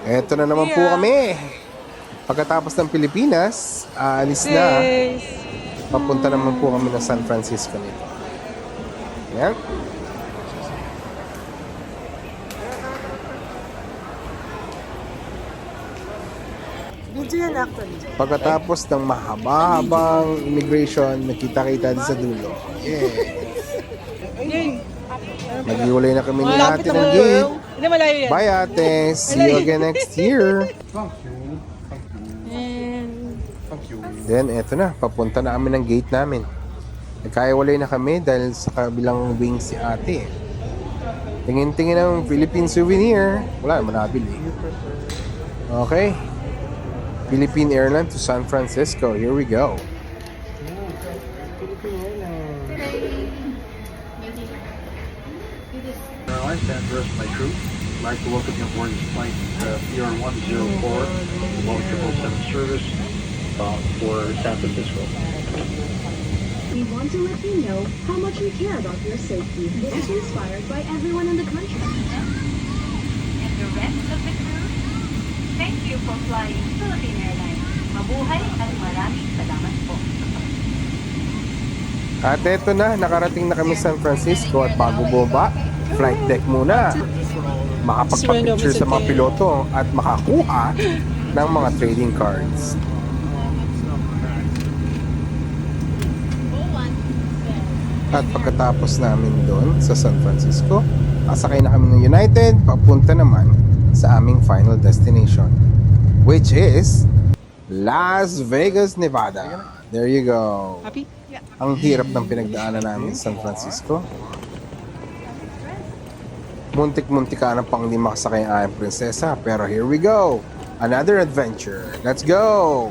Eto na naman po kami. Pagkatapos ng Pilipinas, aalis na. Papunta naman po kami ng San Francisco nito. Yan. Video yan actually. Pagkatapos ng mahaba-habang immigration, nakita-kita din sa dulo. Yeah. Maghiwalay na kami ni ate ng gate. Hindi, malayo yan. Bye ate. See you again next year. Then, eto na. Papunta na kami ng gate namin. Nagkaiwalay na kami dahil sa kabilang wing si ate. Tingin-tingin ng Philippine souvenir. Wala naman nabili. Okay. Philippine Airlines to San Francisco. Here we go. Airlines, and the rest of my crew. I'd like to welcome you aboard this flight PR104, the Boeing 777 service for San Francisco. We want to let you know how much we care about your safety. This is inspired by everyone in the country. And the rest of the crew, thank you for flying Philippine Airlines. Mabuhay at maraming salamat po. At eto na, nakarating na kami San Francisco at bago bumaba, flight deck muna. Makapagpa-picture sa mga piloto at makakuha ng mga trading cards. At pagkatapos namin doon sa San Francisco, asakay na kami ng United, papunta naman sa aming final destination, which is Las Vegas, Nevada. There you go. Happy? Ang hirap ng pinagdaanan namin sa San Francisco. Muntik-muntik ka na pang hindi makasakay ang aking prinsesa. Pero here we go. Another adventure. Let's go!